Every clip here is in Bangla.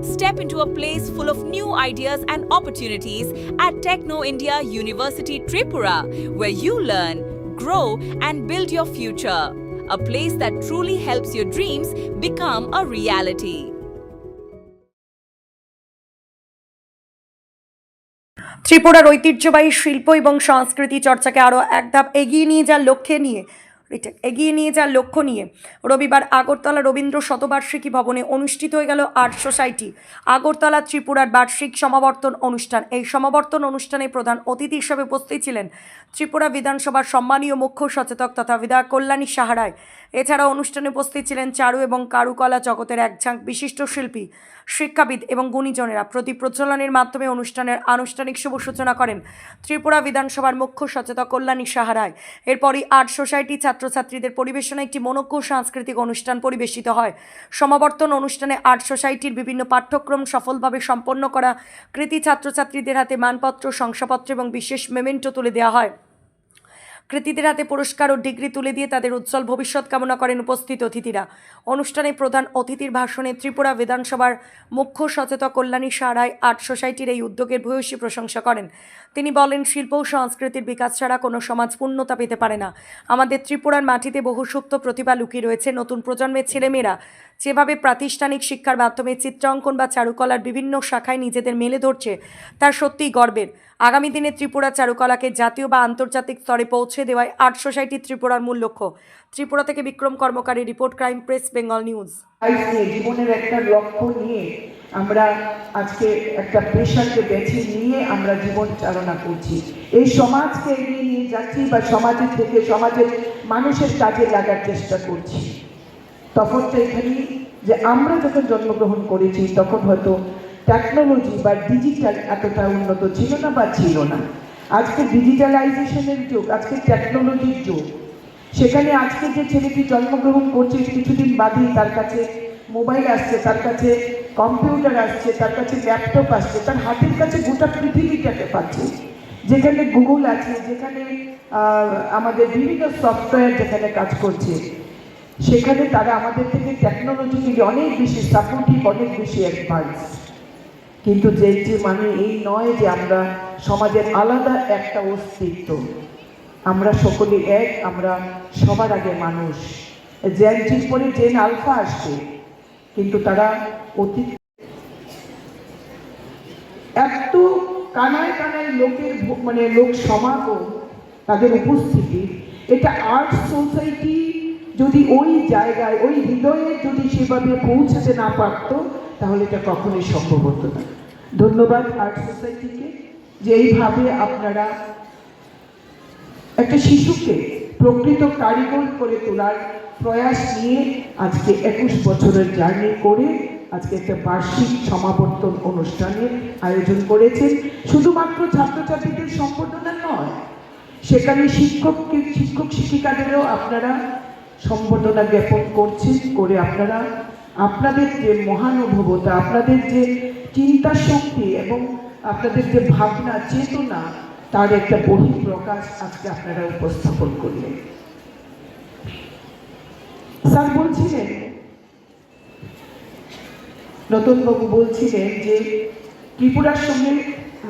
Step into a place full of new ideas and opportunities at Techno India University Tripura, where you learn, grow, and build your future. A place that truly helps your dreams become a reality. ত্রিপুরার ঐতিহ্যবাহী শিল্প এবং সংস্কৃতি চর্চাকে আরও এক ধাপ এগিয়ে নিয়ে যাওয়ার লক্ষ্য নিয়ে রবিবার আগরতলা রবীন্দ্র শতবার্ষিকী ভবনে অনুষ্ঠিত হয়ে গেল আর্ট সোসাইটি আগরতলা ত্রিপুরার বার্ষিক সমাবর্তন অনুষ্ঠান। এই সমাবর্তন অনুষ্ঠানে প্রধান অতিথি হিসেবে উপস্থিত ছিলেন ত্রিপুরা বিধানসভার সম্মানীয় মুখ্য সচেতক তথা বিধায়ক কল্যাণী সাহা রায়। এছাড়া অনুষ্ঠানে উপস্থিত ছিলেন চারু এবং কারুকলা জগতের এক ঝাঁক বিশিষ্ট শিল্পী, শিক্ষাবিদ এবং গুণীজনেরা। প্রদীপ প্রজ্বলনের মাধ্যমে অনুষ্ঠানের আনুষ্ঠানিক শুভ সূচনা করেন ত্রিপুরা বিধানসভার মুখ্য সচেতক কল্যাণী সাহা রায়। এরপরই আর্ট সোসাইটি ছাত্রছাত্রীদের পরিবেশনায় একটি মনোজ্ঞ সাংস্কৃতিক অনুষ্ঠান পরিবেশিত হয়। সমাবর্তন অনুষ্ঠানে আর্ট সোসাইটির বিভিন্ন পাঠ্যক্রম সফলভাবে সম্পন্ন করা কৃতী ছাত্রছাত্রীদের হাতে মানপত্র, শংসাপত্র এবং বিশেষ মেমেন্টো তুলে দেওয়া হয়। কৃতীদের হাতে পুরস্কার ও ডিগ্রি তুলে দিয়ে তাদের উজ্জ্বল ভবিষ্যৎ কামনা করেন উপস্থিত অতিথিরা। অনুষ্ঠানে প্রধান অতিথির ভাষণে ত্রিপুরা বিধানসভার মুখ্য সচেতক কল্যাণী সাহা রায় আর্ট সোসাইটির এই উদ্যোগের ভূয়সী প্রশংসা করেন। তিনি বলেন, শিল্প ও সংস্কৃতির বিকাশ ছাড়া কোনো সমাজ পূর্ণতা পেতে পারে না। আমাদের ত্রিপুরার মাটিতে বহু সুপ্ত প্রতিভা লুকিয়ে রয়েছে। নতুন প্রজন্মের ছেলেমেয়েরা যেভাবে প্রাতিষ্ঠানিক শিক্ষার মাধ্যমে চিত্রাঙ্কন বা চারুকলার বিভিন্ন শাখায় নিজেদের মেলে ধরছে, তা সত্যিই গর্বের। আগামী দিনে ত্রিপুরা চারুকলাকে জাতীয় বা আন্তর্জাতিক স্তরে পৌঁছে দেওয়াই আর্ট সোসাইটি ত্রিপুরার মূল লক্ষ্য। ত্রিপুরা থেকে বিক্রম কর্মকারী report, crime press, Bengal news. জীবনের একটা লক্ষ্য নিয়ে আমরা আজকে একটা পেশাকে বেছে নিয়ে আমরা জীবন চালনা করছি, এই সমাজকে এগিয়ে নিয়ে যাচ্ছি বা সমাজের থেকে সমাজের মানুষের কাজে লাগার চেষ্টা করছি। তখন তো এখানে যে আমরা যখন জন্মগ্রহণ করেছি তখন হয়তো টেকনোলজি বা ডিজিটাল এতটা উন্নত ছিল না বা ছিল না। আজকে ডিজিটালাইজেশনের যুগ, আজকে টেকনোলজির যুগ। সেখানে আজকে যে ছেলেটি জন্মগ্রহণ করছে কিছুদিন বাদেই তার কাছে মোবাইল আসছে, তার কাছে কম্পিউটার আসছে, তার কাছে ল্যাপটপ আসছে, তার হাতের কাছে গোটা পৃথিবীটাকে পাচ্ছে, যেখানে গুগল আছে, যেখানে আমাদের বিভিন্ন সফটওয়্যার যেখানে কাজ করছে, সেখানে তারা আমাদের থেকে টেকনোলজিক্যালি অনেক বেশি সাপোর্টিভ, অনেক বেশি অ্যাডভান্স। কিন্তু যে মানে এই নয় যে আমরা সমাজের আলাদা একটা অস্তিত্ব, আমরা সকলে এক, আমরা সবার আগে মানুষ। জেন পরে জেন আলফা আসছে, কিন্তু তারা অতীত এত কানায় কানায় লোকের মানে লোক সমাগম, তাদের উপস্থিতি, এটা আর্ট সোসাইটি যদি ওই জায়গায় ওই হৃদয়ে যদি সেভাবে পৌঁছাতে না পারত তাহলে এটা কখনোই সম্ভব হতো না। ধন্যবাদ আর্ট সোসাইটিকে যে এইভাবে আপনারা একটা শিশুকে প্রকৃত কারিগর করে তোলার প্রয়াস নিয়ে আজকে 21 বছরের জার্নি করে আজকে একটা বার্ষিক সমাবর্তন অনুষ্ঠানের আয়োজন করেছেন। শুধুমাত্র ছাত্রছাত্রীদের সম্বর্ধনা নয়, সেখানে শিক্ষক শিক্ষিকাদেরও আপনারা সম্বর্ধনা জ্ঞাপন করছেন, করে আপনারা আপনাদের যে মহানুভবতা, আপনাদের যে চিন্তা শক্তি এবং আপনাদের যে ভাবনা চেতনা, তার একটা বহিঃপ্রকাশ আজকে আপনারা উপস্থাপন করলেন। স্যার বলছিলেন, নতুনবাবু বলছিলেন যে ত্রিপুরার সঙ্গে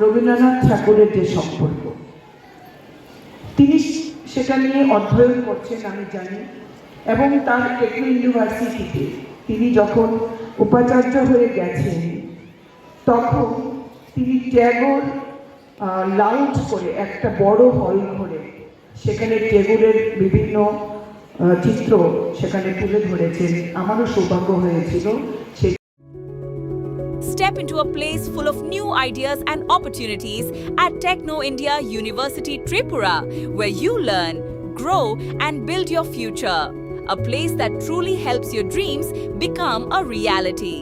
রবীন্দ্রনাথ ঠাকুরের যে সম্পর্ক, তিনি সেটা নিয়ে অধ্যয়ন করছেন আমি জানি, এবং তার টেকনো ইউনিভার্সিটিতে তিনি যখন উপাচার্য হয়ে গেছেন তখন তিনি ট্যাগর লাউঞ্জ করে একটা বড় হল ঘরে সেখানে টেগোরের বিভিন্ন চিত্র সেখানে তুলে ধরেছেন। আমারও সৌভাগ্য হয়েছিল সেই। Step into a place full of new ideas and opportunities at Techno India University Tripura, where you learn, grow, and build your future. A place that truly helps your dreams become a reality.